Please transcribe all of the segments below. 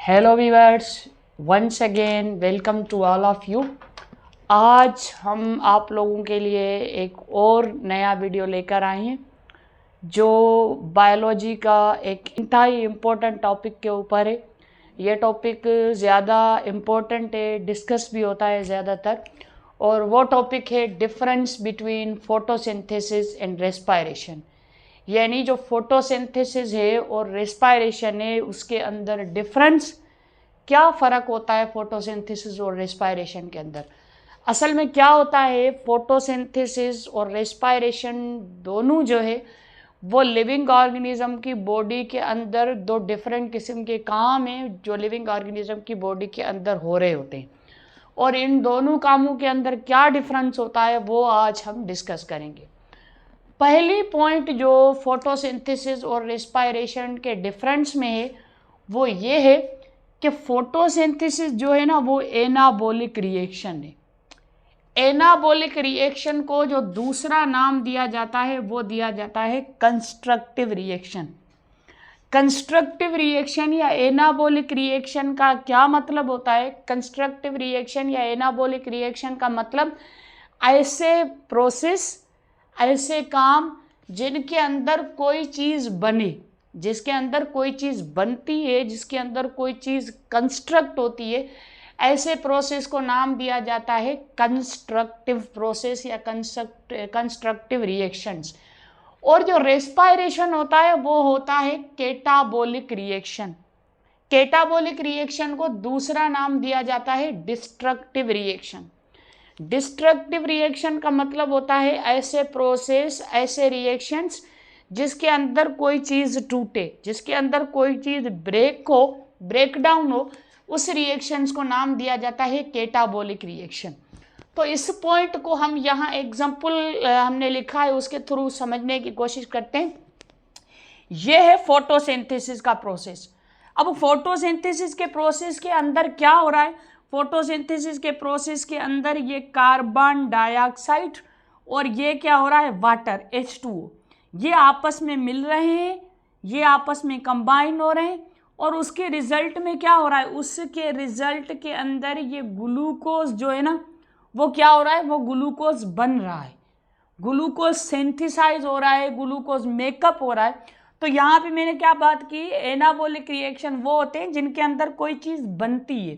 Hello viewers, once again welcome to all of you. आज हम आप लोगों के लिए एक और नया वीडियो लेकर आए हैं जो बायोलॉजी का एक इंतहाई इम्पोर्टेंट टॉपिक के ऊपर है। ये टॉपिक ज़्यादा इम्पोर्टेंट है, डिस्कस भी होता है ज़्यादातर, और वो टॉपिक है difference between photosynthesis and respiration. यानी जो फोटोसिंथेसिस है और रेस्पायरेशन है उसके अंदर डिफरेंस, क्या फ़र्क होता है फोटोसिंथेसिस और रेस्पायरेशन के अंदर। असल में क्या होता है, फोटोसिंथेसिस और रेस्पायरेशन दोनों जो है वो लिविंग ऑर्गेनिज्म की बॉडी के अंदर दो डिफरेंट किस्म के काम हैं जो लिविंग ऑर्गेनिज्म की बॉडी के अंदर हो रहे होते हैं, और इन दोनों कामों के अंदर क्या डिफरेंस होता है वो आज हम डिस्कस करेंगे। पहली पॉइंट जो फोटोसिंथेसिस और रेस्पायरेशन के डिफरेंस में है वो ये है कि फोटोसिंथेसिस जो है ना वो एनाबॉलिक रिएक्शन है। एनाबॉलिक रिएक्शन को जो दूसरा नाम दिया जाता है वो दिया जाता है कंस्ट्रक्टिव रिएक्शन। कंस्ट्रक्टिव रिएक्शन या एनाबॉलिक रिएक्शन का क्या मतलब होता है? कंस्ट्रक्टिव रिएक्शन या एनाबॉलिक रिएक्शन का मतलब ऐसे प्रोसेस, ऐसे काम जिनके अंदर कोई चीज़ बने, जिसके अंदर कोई चीज़ बनती है, जिसके अंदर कोई चीज़ कंस्ट्रक्ट होती है, ऐसे प्रोसेस को नाम दिया जाता है कंस्ट्रक्टिव प्रोसेस या कंस्ट्रक्टिव रिएक्शंस। और जो रेस्पायरेशन होता है वो होता है कैटाबॉलिक रिएक्शन। कैटाबॉलिक रिएक्शन को दूसरा नाम दिया जाता है डिस्ट्रक्टिव रिएक्शन। डिस्ट्रक्टिव रिएक्शन का मतलब होता है ऐसे प्रोसेस, ऐसे रिएक्शंस जिसके अंदर कोई चीज़ टूटे, जिसके अंदर कोई चीज़ ब्रेक डाउन हो, उस रिएक्शंस को नाम दिया जाता है कैटाबॉलिक रिएक्शन। तो इस पॉइंट को हम यहाँ एग्जाम्पल हमने लिखा है उसके थ्रू समझने की कोशिश करते हैं। यह है फोटोसिंथेसिस का प्रोसेस। अब फोटोसिंथेसिस के प्रोसेस के अंदर क्या हो रहा है? फोटोसिंथेसिस के प्रोसेस के अंदर ये कार्बन डाइऑक्साइड और ये क्या हो रहा है, वाटर H2O, ये आपस में मिल रहे हैं, ये आपस में कंबाइन हो रहे हैं, और उसके रिजल्ट में क्या हो रहा है, उसके रिजल्ट के अंदर ये ग्लूकोज जो है ना वो क्या हो रहा है, वो ग्लूकोज बन रहा है, ग्लूकोज सिंथेसाइज हो रहा है, ग्लूकोज मेकअप हो रहा है। तो यहाँ पे मैंने क्या बात की, एनाबॉलिक रिएक्शन वो होते हैं जिनके अंदर कोई चीज़ बनती है।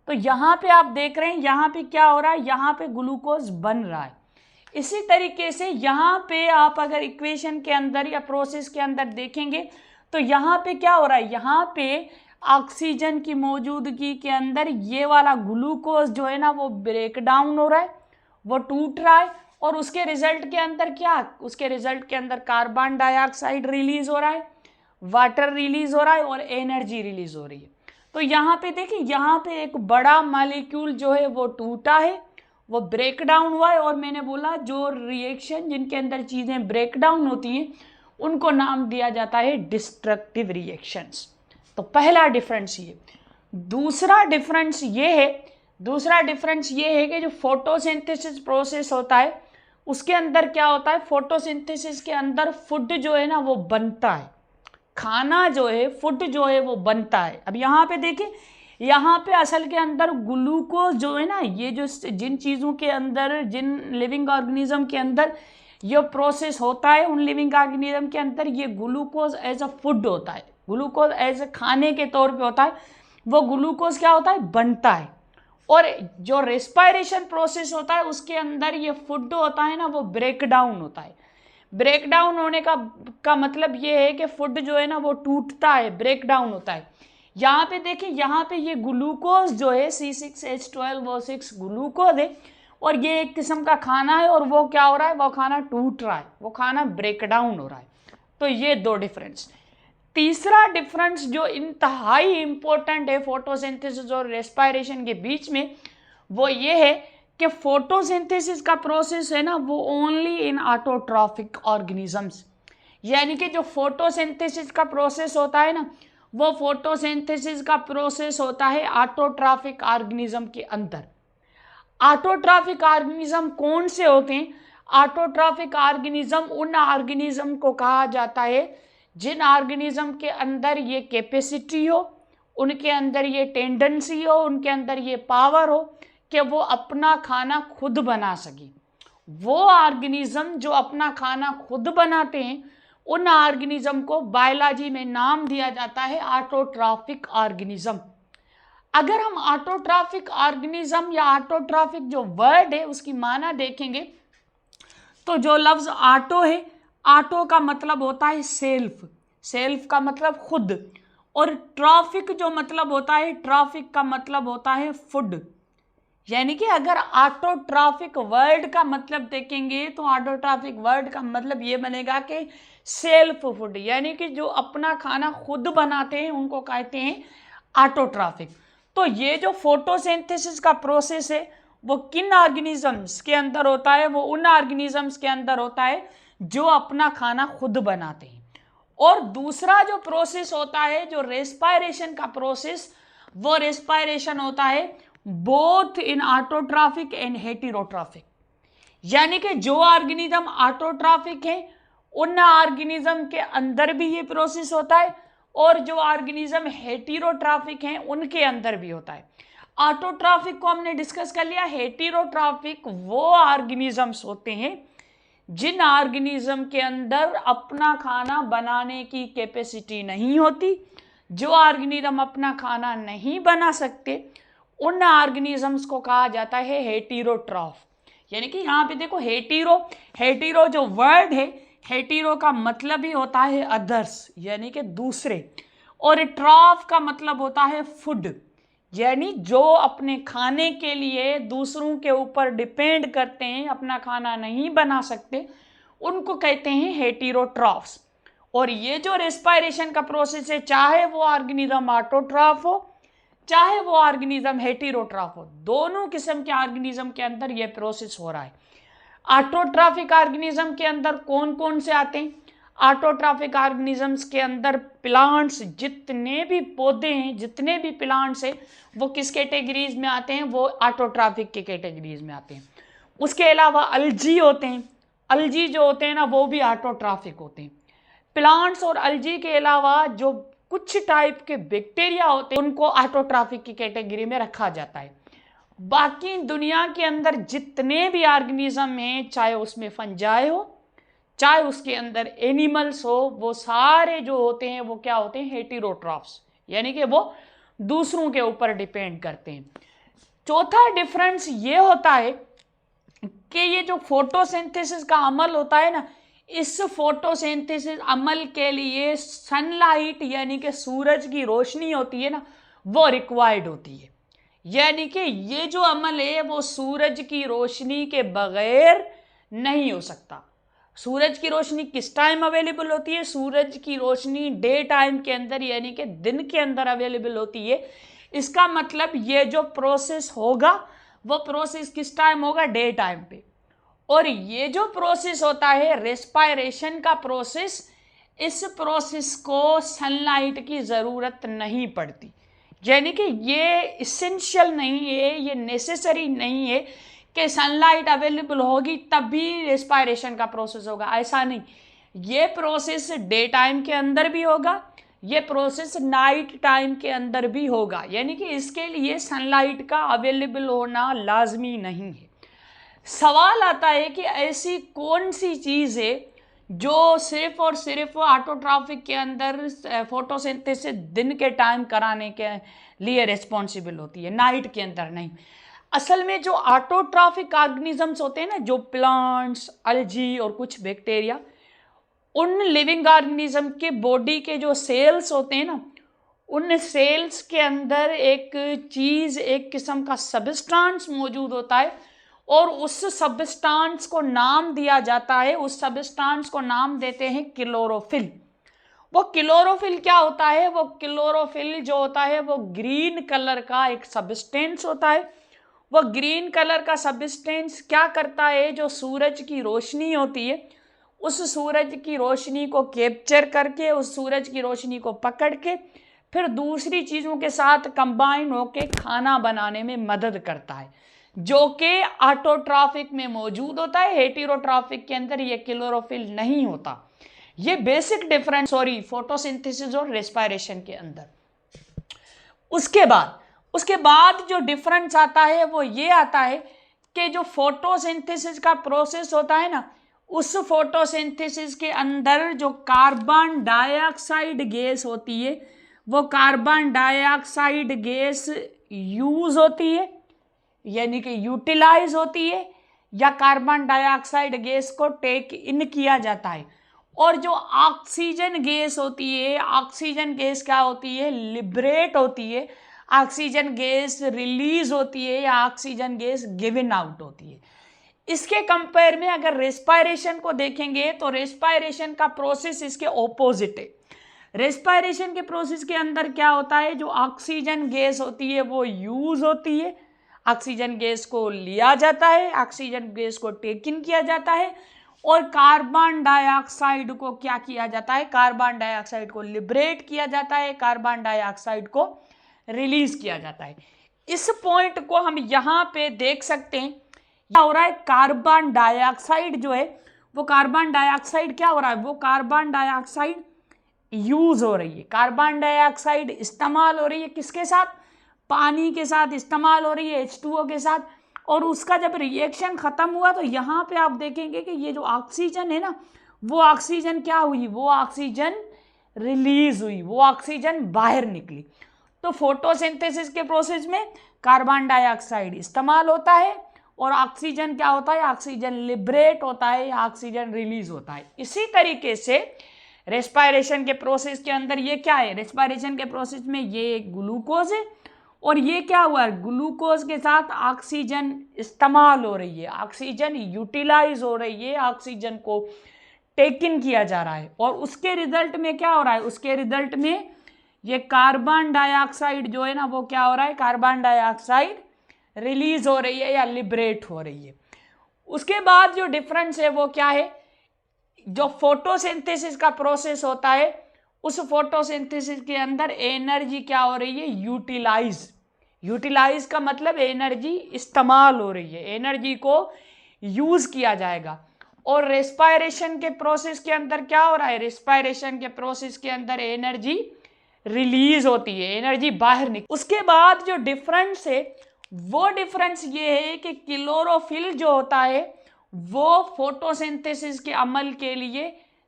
तो यहाँ पे आप देख रहे हैं यहाँ पे क्या हो रहा है, यहाँ पे ग्लूकोज बन रहा है। इसी तरीके से यहाँ पे आप अगर इक्वेशन के अंदर या प्रोसेस के अंदर देखेंगे तो यहाँ पे क्या हो रहा है, यहाँ पे ऑक्सीजन की मौजूदगी के अंदर ये वाला ग्लूकोज जो है ना वो ब्रेक डाउन हो रहा है, वो टूट रहा है, और उसके रिजल्ट के अंदर क्या, उसके रिजल्ट के अंदर कार्बन डाइऑक्साइड रिलीज हो रहा है, वाटर रिलीज हो रहा है, और एनर्जी रिलीज हो रही है। तो यहाँ पे देखिए, यहाँ पे एक बड़ा मॉलिक्यूल जो है वो टूटा है, वो ब्रेक डाउन हुआ है, और मैंने बोला जो रिएक्शन जिनके अंदर चीज़ें ब्रेक डाउन होती हैं उनको नाम दिया जाता है डिस्ट्रक्टिव रिएक्शंस। तो पहला डिफरेंस ये। दूसरा डिफरेंस ये है कि जो फोटोसिंथेसिस प्रोसेस होता है उसके अंदर क्या होता है, फोटोसिंथेसिस के अंदर फूड जो है ना वो बनता है, खाना जो है, फूड जो है वो बनता है। अब यहाँ पे देखिए, यहाँ पे असल के अंदर ग्लूकोज जो है ना, ये जो जिन चीज़ों के अंदर, जिन लिविंग ऑर्गेनिज्म के अंदर ये प्रोसेस होता है, उन लिविंग ऑर्गेनिज्म के अंदर ये ग्लूकोज एज अ फूड होता है, ग्लूकोज एज अ खाने के तौर पे होता है, वो ग्लूकोज क्या होता है, बनता है। और जो रेस्पायरेशन प्रोसेस होता है उसके अंदर ये फूड होता है ना वो ब्रेक डाउन होता है। ब्रेक डाउन होने का मतलब ये है कि फूड जो है ना वो टूटता है, ब्रेक डाउन होता है। यहाँ पे देखिए, यहाँ पे ये ग्लूकोज जो है C6H12O6 ग्लूकोज है, और ये एक किस्म का खाना है, और वो क्या हो रहा है, वो खाना टूट रहा है, वो खाना ब्रेक डाउन हो रहा है। तो ये दो डिफरेंस। तीसरा डिफरेंस जो इंतहाई इंपॉर्टेंट है फोटोसिंथेसिस और रेस्पायरेशन के बीच में, वो ये है कि फोटोसिंथेसिस का प्रोसेस है ना वो ओनली इन ऑटोट्रॉफिक ऑर्गेनिजम्स। यानी कि जो फोटोसिंथेसिस का प्रोसेस होता है ना, वो फोटोसिंथेसिस का प्रोसेस होता है ऑटोट्रॉफिक ऑर्गेनिज्म के अंदर। ऑटोट्रॉफिक ऑर्गेनिज्म कौन से होते हैं? ऑटोट्रॉफिक ऑर्गेनिज्म उन ऑर्गेनिज्म को कहा जाता है जिन ऑर्गेनिज्म के अंदर ये कैपेसिटी हो उनके अंदर ये टेंडेंसी हो, उनके अंदर ये पावर हो कि वो अपना खाना खुद बना सके। वो ऑर्गेनिज्म जो अपना खाना खुद बनाते हैं, उन ऑर्गेनिज्म को बायोलॉजी में नाम दिया जाता है ऑटोट्रॉफिक ऑर्गेनिज्म। अगर हम ऑटोट्रॉफिक ऑर्गेनिज्म या ऑटोट्रॉफिक जो वर्ड है उसकी माना देखेंगे, तो जो लफ्ज ऑटो है, ऑटो का मतलब होता है सेल्फ, सेल्फ का मतलब खुद, और ट्रॉफिक जो मतलब होता है, ट्रॉफिक का मतलब होता है फूड। यानी कि अगर ऑटोट्रॉफिक वर्ड का मतलब देखेंगे तो ऑटोट्रॉफिक वर्ड का मतलब ये बनेगा कि सेल्फ फूड, यानी कि जो अपना खाना खुद बनाते हैं उनको कहते हैं ऑटोट्रॉफिक। तो ये जो फोटोसिंथेसिस का प्रोसेस है वो किन ऑर्गेनिजम्स के अंदर होता है? वो उन ऑर्गेनिजम्स के अंदर होता है जो अपना खाना खुद बनाते हैं। और दूसरा जो प्रोसेस होता है, जो रेस्पायरेशन का प्रोसेस, वो रेस्पायरेशन होता है both in autotrophic and heterotrophic. यानी कि जो ऑर्गेनिज्म ऑटोट्रॉफिक है उन ऑर्गेनिज्म के अंदर भी ये प्रोसेस होता है, और जो ऑर्गेनिज्म हेटेरोट्रॉफिक हैं उनके अंदर भी होता है। ऑटोट्रॉफिक को हमने डिस्कस कर लिया। हेटेरोट्रॉफिक वो ऑर्गेनिजम्स होते हैं जिन ऑर्गेनिज्म के अंदर अपना खाना बनाने की कैपेसिटी नहीं होती। जो ऑर्गेनिज्म अपना खाना नहीं बना सकते उन ऑर्गेनिजम्स को कहा जाता है हेटेरोट्रॉफ। यानी कि यहाँ पे देखो हेटेरो, हेटेरो जो वर्ड है, हेटेरो का मतलब ही होता है अदर्स, यानी कि दूसरे, और ट्रॉफ का मतलब होता है फूड, यानी जो अपने खाने के लिए दूसरों के ऊपर डिपेंड करते हैं, अपना खाना नहीं बना सकते, उनको कहते हैं हेटेरोट्रॉफ्स। और ये जो रेस्पायरेशन का प्रोसेस है, चाहे वो ऑर्गेनिज्म ऑटोट्रॉफ हो चाहे वो ऑर्गेनिज्म हेटेरोट्रॉफ हो, दोनों किस्म के ऑर्गेनिज्म के अंदर ये प्रोसेस हो रहा है। ऑटोट्रॉफिक ऑर्गेनिज्म के अंदर कौन कौन से आते हैं? ऑटोट्रॉफिक ऑर्गेनिजम्स के अंदर प्लांट्स, जितने भी पौधे हैं, जितने भी प्लांट्स हैं, वो किस कैटेगरीज में आते हैं? वो ऑटोट्रॉफिक के कैटेगरीज में आते हैं। उसके अलावा अलजी होते हैं, अलजी जो होते हैं ना वो भी ऑटोट्रॉफिक होते हैं। प्लांट्स और अलजी के अलावा जो कुछ टाइप के बैक्टीरिया होते हैं उनको ऑटोट्रॉफिक की कैटेगरी में रखा जाता है। बाकी दुनिया के अंदर जितने भी ऑर्गेनिज्म हैं, चाहे उसमें फंजाई हो चाहे उसके अंदर एनिमल्स हो, वो सारे जो होते हैं वो क्या होते हैं? हेटेरोट्रॉफ्स, यानी कि वो दूसरों के ऊपर डिपेंड करते हैं। चौथा डिफरेंस ये होता है कि ये जो फोटोसिंथेसिस का अमल होता है ना, इस फोटोसिंथेसिस अमल के लिए सनलाइट यानी कि सूरज की रोशनी होती है ना, वो रिक्वायर्ड होती है। यानी कि ये जो अमल है वो सूरज की रोशनी के बगैर नहीं हो सकता। सूरज की रोशनी किस टाइम अवेलेबल होती है? सूरज की रोशनी डे टाइम के अंदर, यानी कि दिन के अंदर अवेलेबल होती है। इसका मतलब ये जो प्रोसेस होगा वो प्रोसेस किस टाइम होगा? डे टाइम पे। और ये जो प्रोसेस होता है रेस्पायरेशन का प्रोसेस, इस प्रोसेस को सनलाइट की ज़रूरत नहीं पड़ती। यानी कि ये इसेंशियल नहीं है, ये नेसेसरी नहीं है कि सनलाइट अवेलेबल होगी तभी रेस्पायरेशन का प्रोसेस होगा, ऐसा नहीं। ये प्रोसेस डे टाइम के अंदर भी होगा, ये प्रोसेस नाइट टाइम के अंदर भी होगा। यानी कि इसके लिए सनलाइट का अवेलेबल होना लाजमी नहीं है। सवाल आता है कि ऐसी कौन सी चीज़ है जो सिर्फ और सिर्फ ऑटोट्रॉफिक के अंदर फोटोसिंथेसिस दिन के टाइम कराने के लिए रिस्पॉन्सिबल होती है, नाइट के अंदर नहीं। असल में जो ऑटोट्रॉफिक ऑर्गेनिजम्स होते हैं ना, जो प्लांट्स, अलजी और कुछ बैक्टीरिया, उन लिविंग ऑर्गेनिज्म के बॉडी के जो सेल्स होते हैं ना, उन सेल्स के अंदर एक चीज़, एक किस्म का सबस्टांस मौजूद होता है, और उस सबस्टांस को नाम दिया जाता है, उस सबस्टांस को नाम देते हैं क्लोरोफिल। वो क्लोरोफिल क्या होता है? वो क्लोरोफिल जो होता है वो ग्रीन कलर का एक सबस्टेंस होता है। वो ग्रीन कलर का सबस्टेंस क्या करता है? जो सूरज की रोशनी होती है, उस सूरज की रोशनी को कैप्चर करके, उस सूरज की रोशनी को पकड़ के फिर दूसरी चीज़ों के साथ कंबाइन होके खाना बनाने में मदद करता है, जो कि ऑटोट्रॉफिक में मौजूद होता है। हेटेरोट्रॉफिक के अंदर ये क्लोरोफिल नहीं होता। ये बेसिक डिफरेंस फोटोसिंथेसिस और रेस्पायरेशन के अंदर। उसके बाद जो डिफरेंस आता है वो ये आता है कि जो फोटोसिंथेसिस का प्रोसेस होता है ना, उस फोटोसिंथेसिस के अंदर जो कार्बन डाइऑक्साइड गैस होती है, वो कार्बन डाइऑक्साइड गैस यूज होती है, यानी कि यूटिलाइज होती है, या कार्बन डाइऑक्साइड गैस को टेक इन किया जाता है। और जो ऑक्सीजन गैस होती है, ऑक्सीजन गैस क्या होती है, लिबरेट होती है, ऑक्सीजन गैस रिलीज होती है, या ऑक्सीजन गैस गिवन आउट होती है। इसके कंपेयर में अगर रेस्पायरेशन को देखेंगे तो रेस्पायरेशन का प्रोसेस इसके ऑपोजिट है। रेस्पायरेशन के प्रोसेस के अंदर क्या होता है, जो ऑक्सीजन गैस होती है वो यूज होती है, ऑक्सीजन गैस को लिया जाता है, ऑक्सीजन गैस को टेक इन किया जाता है, और कार्बन डाइऑक्साइड को क्या किया जाता है, कार्बन डाइऑक्साइड को लिबरेट किया जाता है, कार्बन डाइऑक्साइड को रिलीज किया जाता है। इस पॉइंट को हम यहाँ पे देख सकते हैं, क्या हो रहा है, कार्बन डाइऑक्साइड जो है वो कार्बन डाइऑक्साइड क्या हो रहा है, वो कार्बन डाइऑक्साइड यूज हो रही है, कार्बन डाइऑक्साइड इस्तेमाल हो रही है, किसके साथ, पानी के साथ इस्तेमाल हो रही है, H2O के साथ। और उसका जब रिएक्शन खत्म हुआ तो यहाँ पे आप देखेंगे कि ये जो ऑक्सीजन है ना, वो ऑक्सीजन क्या हुई, वो ऑक्सीजन रिलीज हुई, वो ऑक्सीजन बाहर निकली। तो फोटोसिंथेसिस के प्रोसेस में कार्बन डाइऑक्साइड इस्तेमाल होता है और ऑक्सीजन क्या होता है, ऑक्सीजन लिबरेट होता है या ऑक्सीजन रिलीज होता है। इसी तरीके से रेस्पायरेशन के प्रोसेस के अंदर ये क्या है, रेस्पायरेशन के प्रोसेस में ये ग्लूकोज है और ये क्या हुआ है, ग्लूकोज के साथ ऑक्सीजन इस्तेमाल हो रही है, ऑक्सीजन यूटिलाइज हो रही है, ऑक्सीजन को टेक इन किया जा रहा है। और उसके रिजल्ट में क्या हो रहा है, उसके रिजल्ट में ये कार्बन डाइऑक्साइड जो है ना, वो क्या हो रहा है, कार्बन डाइऑक्साइड रिलीज हो रही है या लिबरेट हो रही है। उसके बाद जो डिफरेंस है वो क्या है, जो फोटोसिंथेसिस का प्रोसेस होता है, उस फोटोसिंथेसिस के अंदर एनर्जी क्या हो रही है, यूटिलाइज का मतलब एनर्जी इस्तेमाल हो रही है, एनर्जी को यूज किया जाएगा। और रेस्पायरेशन के प्रोसेस के अंदर क्या हो रहा है, रेस्पायरेशन के प्रोसेस के अंदर एनर्जी रिलीज होती है, एनर्जी बाहर निकल। उसके बाद जो डिफरेंस है वो डिफरेंस ये है कि क्लोरोफिल जो होता है वो फोटोसिंथेसिस के अमल के लिए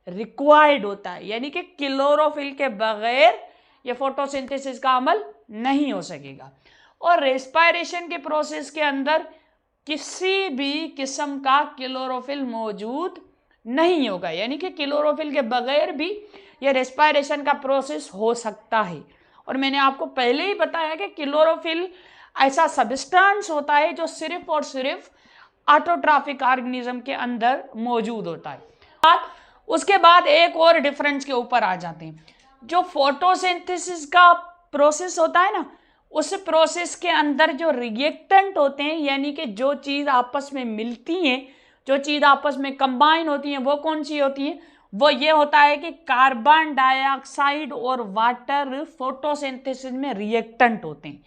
रिक्वायर्ड होता है, यानी कि क्लोरोफिल के बगैर ये फोटोसिंथेसिस का अमल नहीं हो सकेगा। और रेस्पायरेशन के प्रोसेस के अंदर किसी भी किस्म का क्लोरोफिल मौजूद नहीं होगा, यानी कि क्लोरोफिल के बगैर भी ये रेस्पायरेशन का प्रोसेस हो सकता है। और मैंने आपको पहले ही बताया कि क्लोरोफिल ऐसा सब्सटेंस होता है जो सिर्फ और सिर्फ ऑटोट्रॉफिक ऑर्गेनिज्म के अंदर मौजूद होता है। उसके बाद एक और डिफरेंस के ऊपर आ जाते हैं, जो फोटोसिंथेसिस का प्रोसेस होता है ना, उस प्रोसेस के अंदर जो रिएक्टेंट होते हैं, यानी कि जो चीज़ आपस में मिलती हैं, जो चीज़ आपस में कंबाइन होती हैं, वो कौन सी होती है, वो ये होता है कि कार्बन डाइऑक्साइड और वाटर फोटोसिंथेसिस में रिएक्टेंट होते हैं।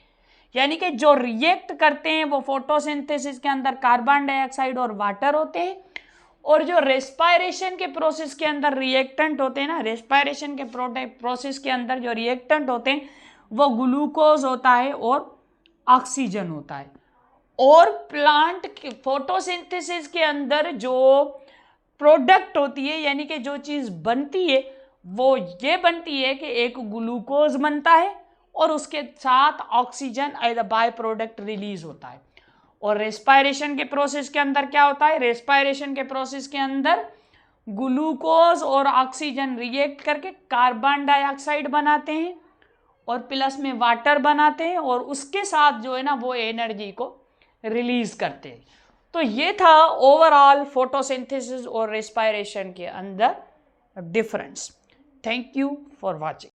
यानी कि जो रिएक्ट करते हैं वो फोटोसिंथेसिस के अंदर कार्बन डाइऑक्साइड और वाटर होते हैं, और जो रेस्पायरेशन के प्रोसेस के अंदर रिएक्टेंट होते हैं ना, रेस्पायरेशन के प्रोसेस के अंदर जो रिएक्टेंट होते हैं वो ग्लूकोज होता है और ऑक्सीजन होता है। और प्लांट के फोटोसिंथेसिस के अंदर जो प्रोडक्ट होती है, यानी कि जो चीज़ बनती है, वो ये बनती है कि एक ग्लूकोज बनता है और उसके साथ oxygen as a by product release होता है। और रेस्पायरेशन के प्रोसेस के अंदर क्या होता है, रेस्पायरेशन के प्रोसेस के अंदर ग्लूकोज और ऑक्सीजन रिएक्ट करके कार्बन डाइऑक्साइड बनाते हैं और प्लस में वाटर बनाते हैं, और उसके साथ जो है ना वो एनर्जी को रिलीज करते हैं। तो ये था ओवरऑल फोटोसिंथेसिस और रेस्पायरेशन के अंदर difference. Thank you for watching.